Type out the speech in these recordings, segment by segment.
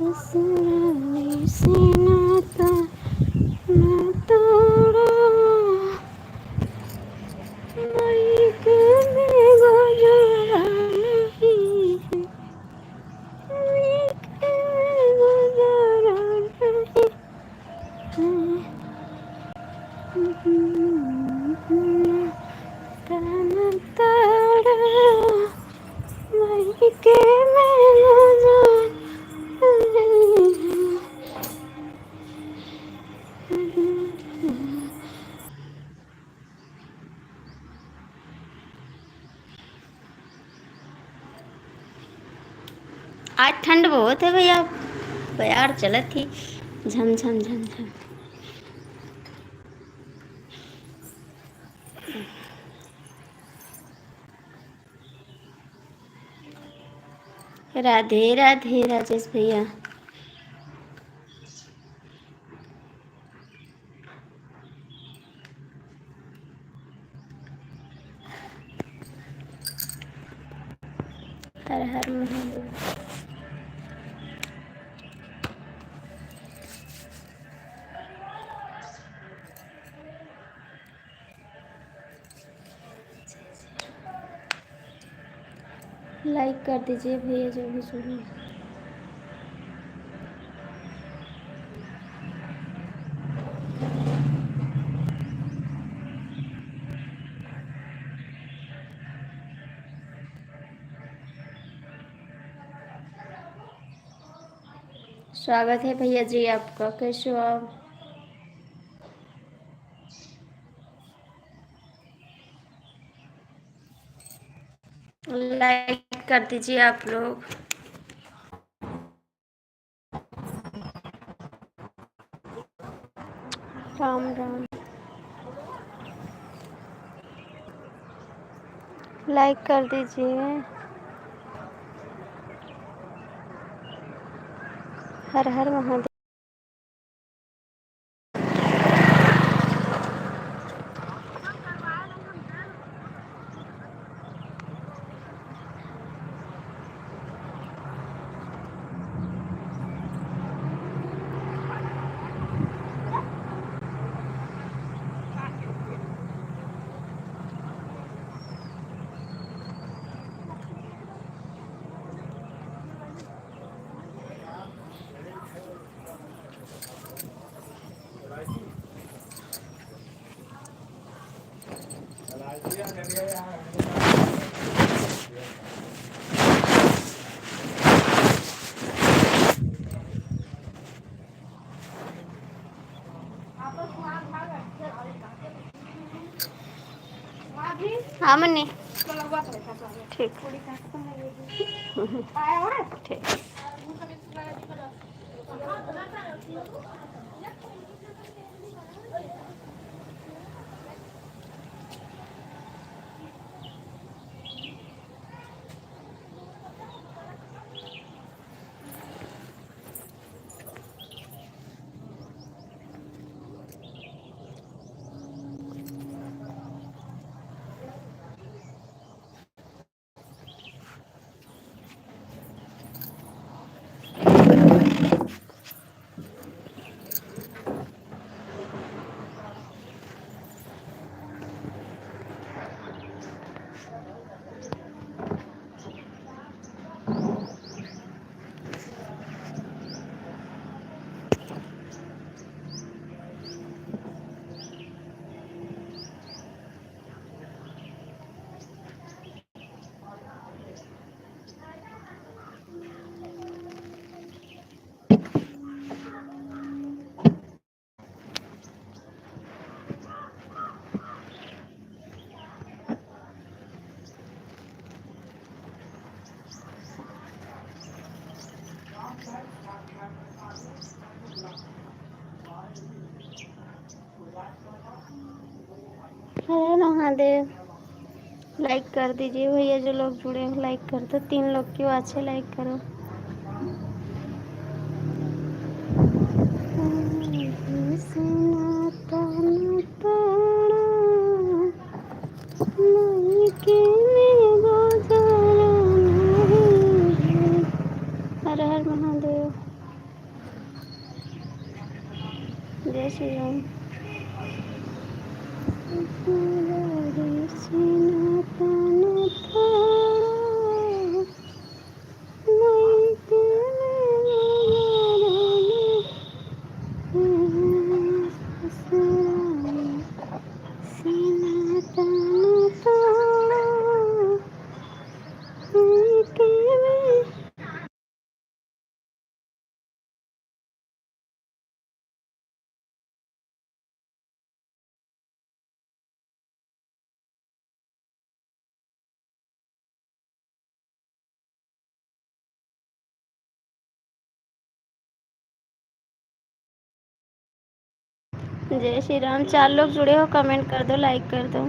ससुराल से नाता न तोड़ो, मायके में गुजारा नहीं है, मायके में गुजारा नहीं है। तन तोड़ो, मायके में गुजारा नहीं है। आज ठंड बहुत है भैया, बयार चलत थी झम झम झम झम। राधे राधे राजेश भैया। हर हर महादेव। लाइक कर दीजिए भैया जो भी सुने। स्वागत है भैया जी आपका, कैसे हो आप? लाइक कर दीजिए आप लोग। राम राम। लाइक कर दीजिए। हर हर महादेव। हाँ मन्नी ठीक ठीक। हर महादेव। लाइक कर दीजिए भैया जो लोग जुड़े हैं, लाइक कर दो। 3 लोग क्यों अच्छे, लाइक करो। हर हर महादेव। जय श्री राम। जय श्री राम। 4 लोग जुड़े हो, कमेंट कर दो, लाइक कर दो।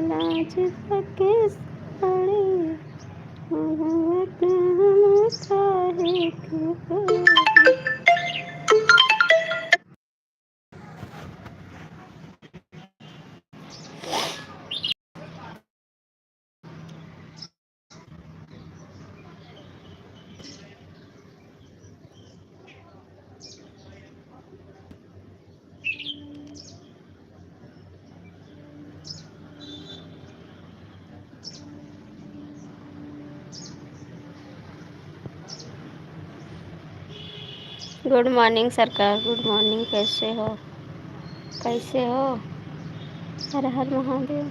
लाज पके साड़े गुड मॉर्निंग सरकार, गुड मॉर्निंग। कैसे हो, कैसे हो? हर हर महादेव।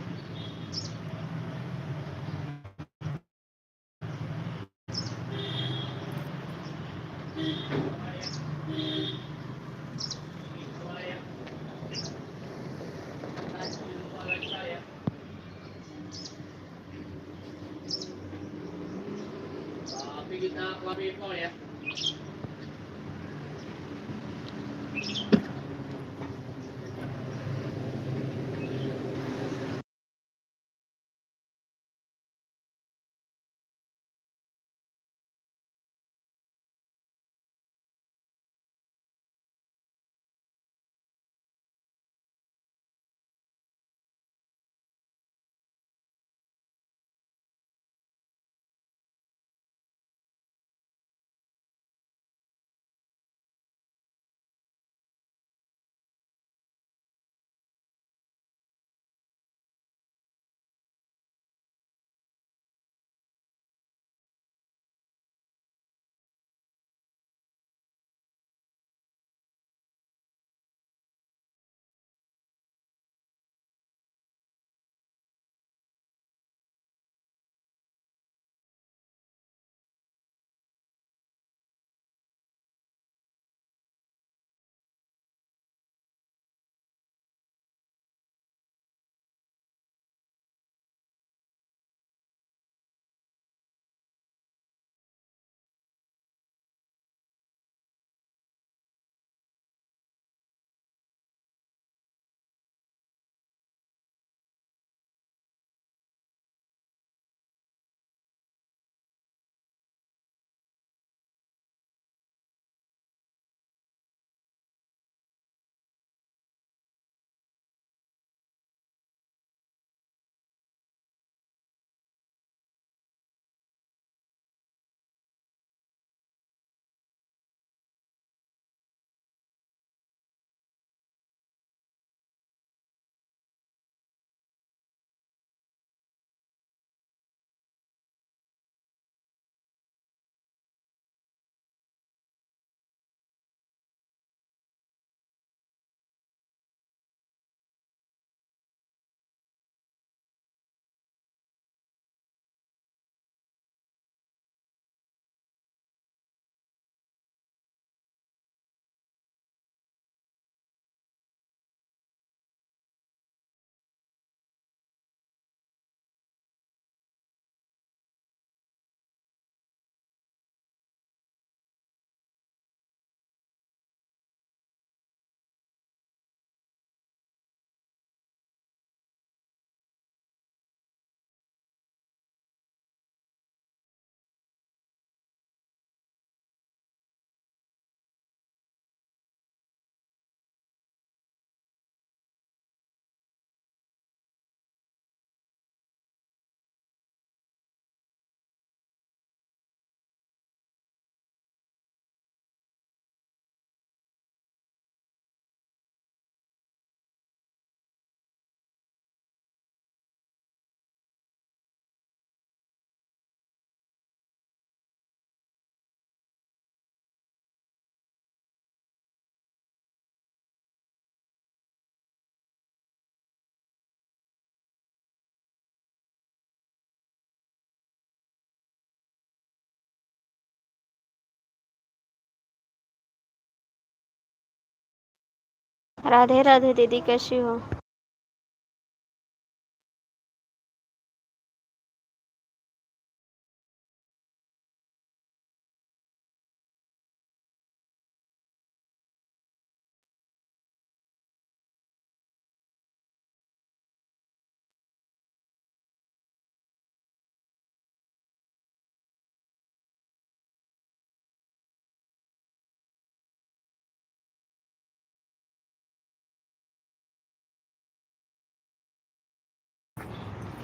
राधे राधे दीदी, कैसी हो?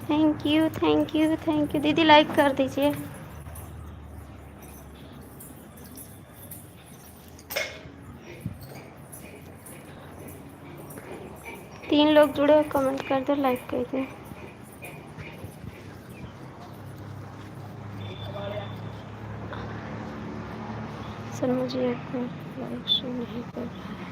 Thank you thank you thank you दीदी, लाइक कर दीजिए। तीन लोग जुड़े हो, कमेंट कर दो, लाइक कर दो। सर मुझे आपको लाइक शो नहीं कर रहा है,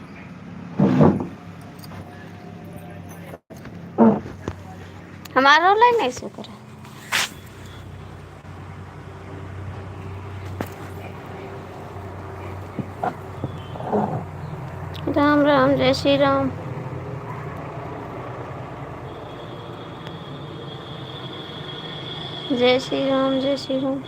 हमारा ऑनलाइन नहीं शो कर रहा है। राम राम, जय श्री राम। जय श्री राम, जय श्री राम।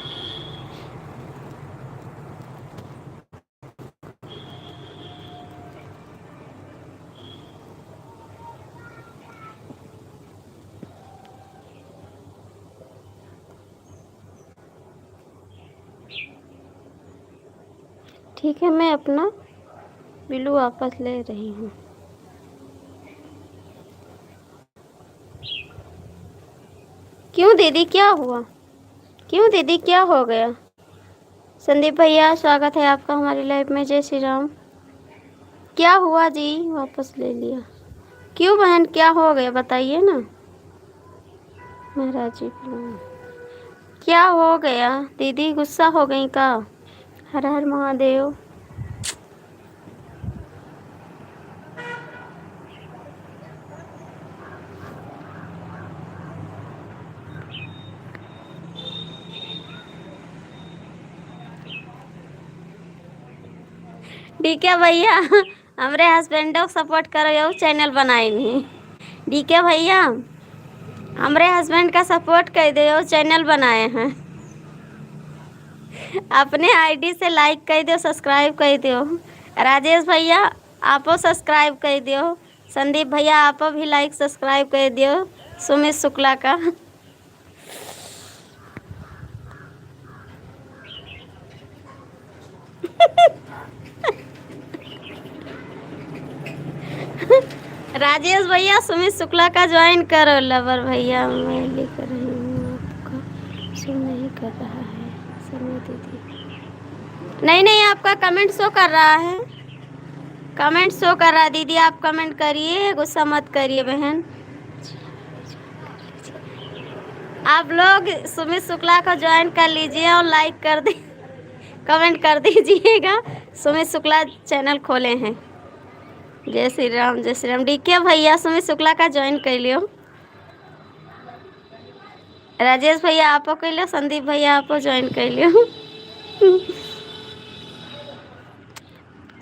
ठीक है, मैं अपना बिल्लू वापस ले रही हूँ। क्यों दीदी, क्या हुआ? क्यों दीदी, क्या हो गया? संदीप भैया, स्वागत है आपका हमारी लाइफ में। जय श्री राम। क्या हुआ जी, वापस ले लिया? क्यों बहन, क्या हो गया बताइए ना। महाराज जी, क्या हो गया दीदी, गुस्सा हो गई का? हर हर महादेव। डीके भैया, हमरे हस्बैंड को सपोर्ट करो, चैनल बनाए नहीं। डीके भैया, हमरे हस्बैंड का सपोर्ट कर दो, चैनल बनाए हैं। अपने आईडी से लाइक कर दो, सब्सक्राइब कर दो। राजेश भैया, आपो सब्सक्राइब कर दो। संदीप भैया, आपो भी लाइक सब्सक्राइब कर दो। सुमित शुक्ला का। राजेश भैया, सुमित शुक्ला का ज्वाइन करो। लवर भैया, मैं लिख रही हूँ, आपका सुन नहीं कर रहा है समय दीदी। नहीं नहीं, आपका कमेंट शो कर रहा है, कमेंट शो कर रहा है दीदी, आप कमेंट करिए, गुस्सा मत करिए बहन। आप लोग सुमित शुक्ला को ज्वाइन कर लीजिए और लाइक कर दे, कमेंट कर दीजिएगा। सुमित शुक्ला चैनल खोले हैं। जय श्री राम, जय श्री राम। डीके भैया, सुमित शुक्ला का ज्वाइन कर लियो। राजेश भैया, आपो कर लियो। संदीप भैया, आपो ज्वाइन कर लियो।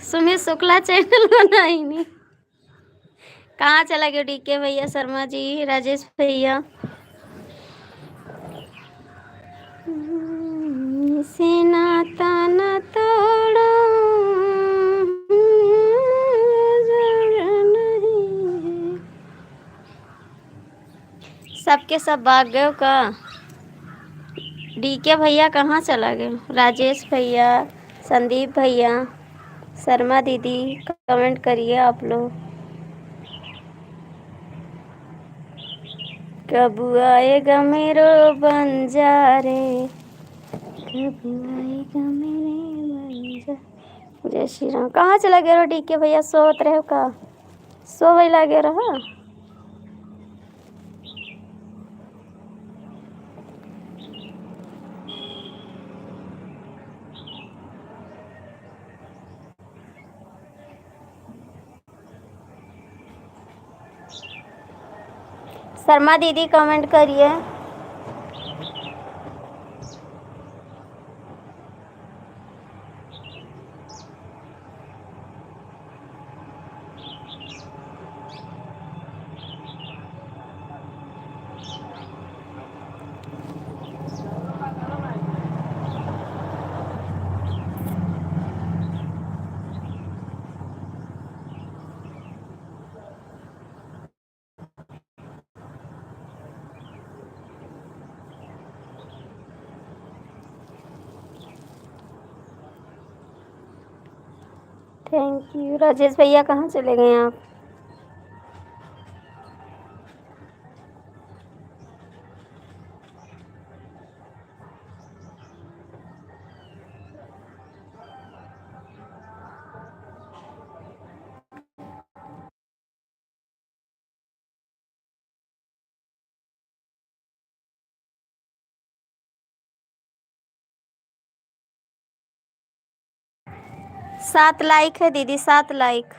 सुमित शुक्ला चैनल बनाई नहीं। कहाँ चला गया डीके भैया, शर्मा जी, राजेश भैया? से नाता न तोड़ो, सबके सब भाग गए का? डीके भैया कहाँ चला गए? राजेश भैया, संदीप भैया, शर्मा दीदी, कमेंट करिए आप लोग। कब आएगा मेरो बंजारे, कब आएगा मेरे बंजा। जय श्री राम। कहाँ चला गया डीके भैया, सोत रहे का? सो वही लगे रहा। शर्मा दीदी, कमेंट करिए। Thank you. राजेश भैया कहाँ चले गए आप? सात लाइक है दीदी, 7 लाइक।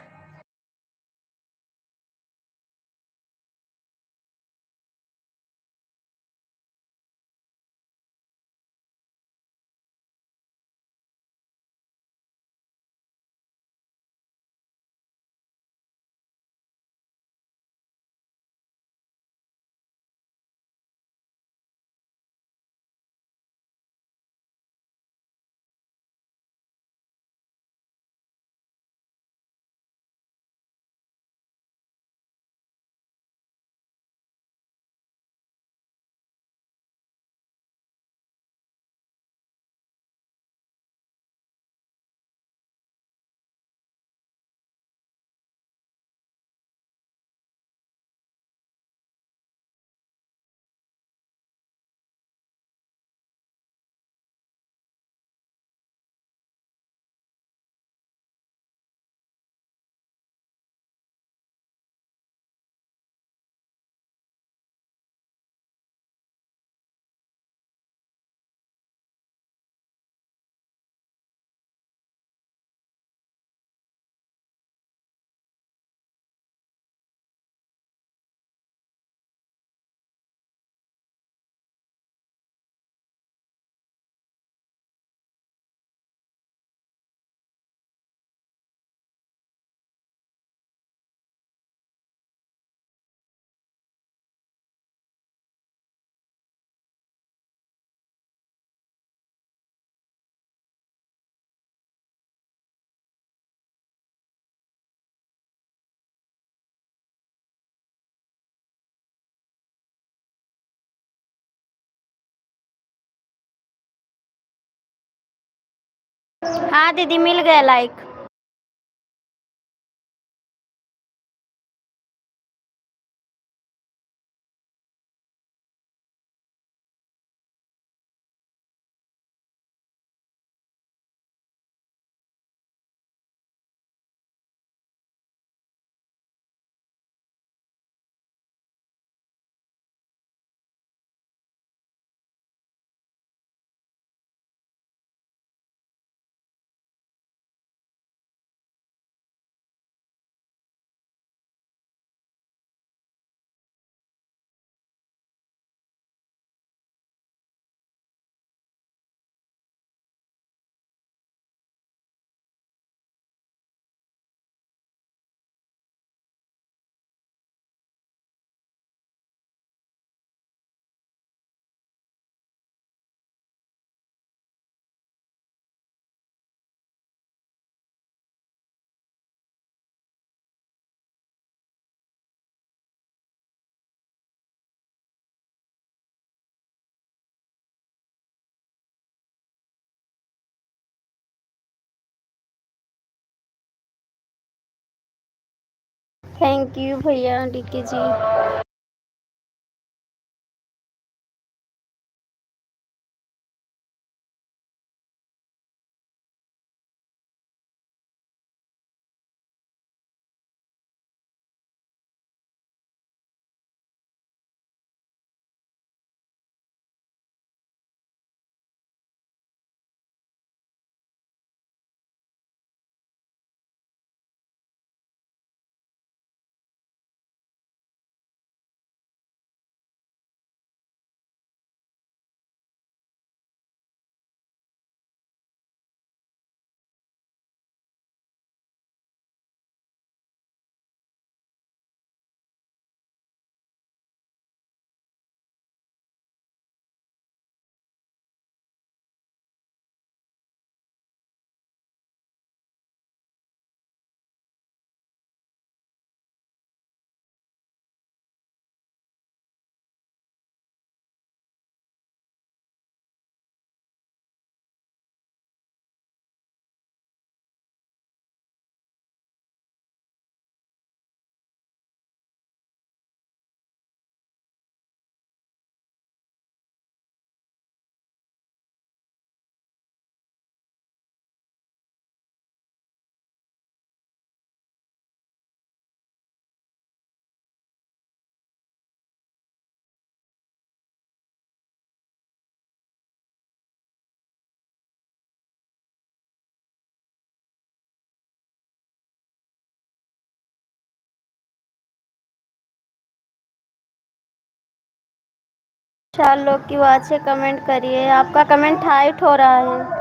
हाँ दीदी, मिल गया लाइक। थैंक यू भैया डीके जी। चार लोग क्यों अच्छे कमेंट करिए, आपका कमेंट हाइट हो रहा है।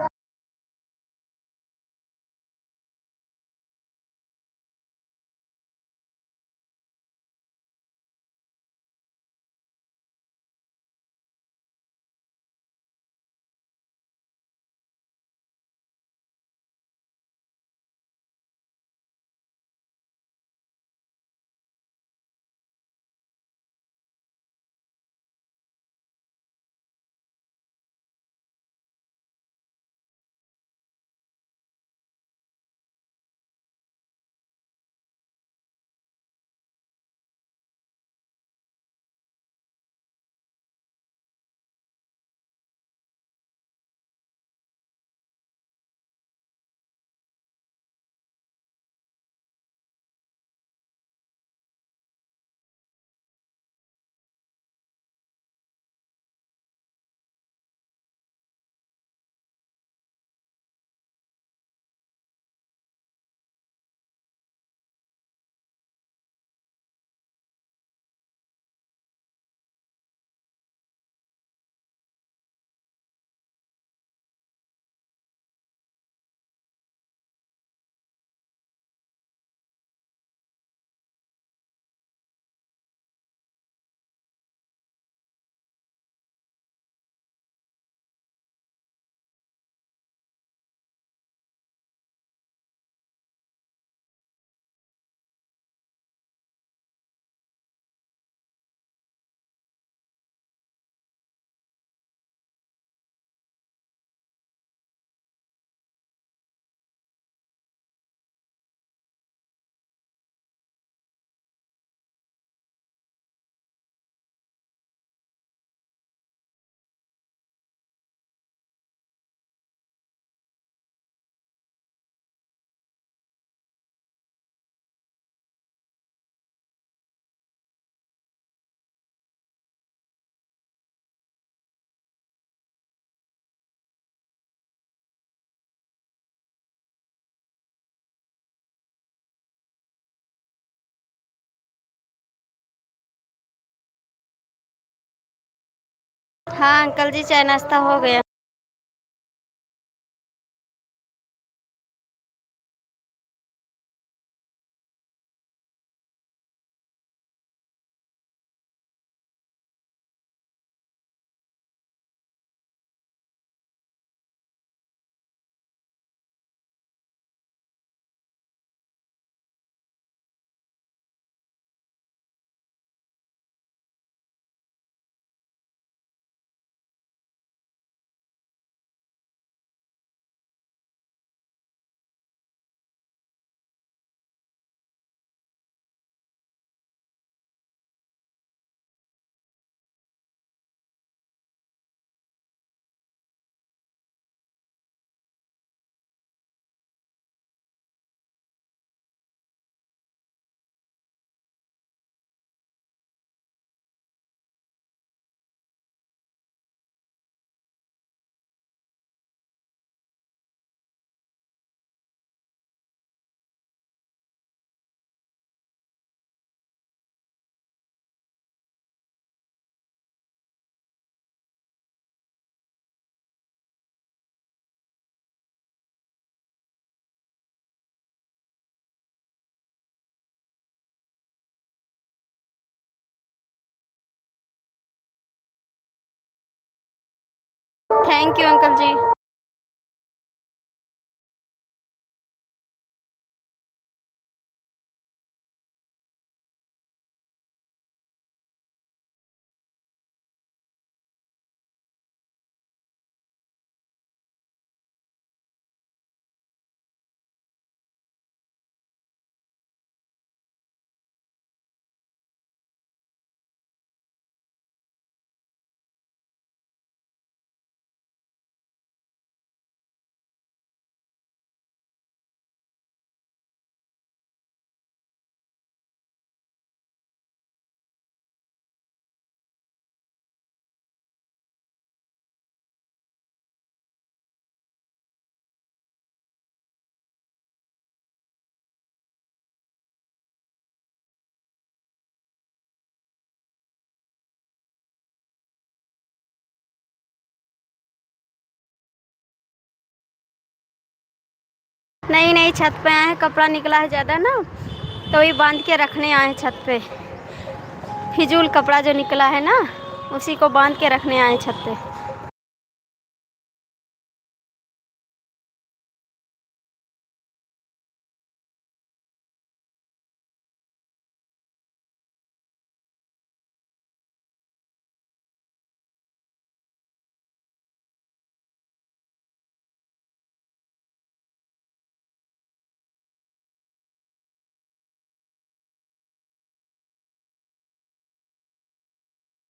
हाँ अंकल जी, चाय नाश्ता हो गया। थैंक यू अंकल जी। नहीं नहीं, छत पे आए हैं, कपड़ा निकला है ज़्यादा ना, तो वही बांध के रखने आए हैं छत पे। फिजूल कपड़ा जो निकला है ना, उसी को बांध के रखने आए हैं छत पे।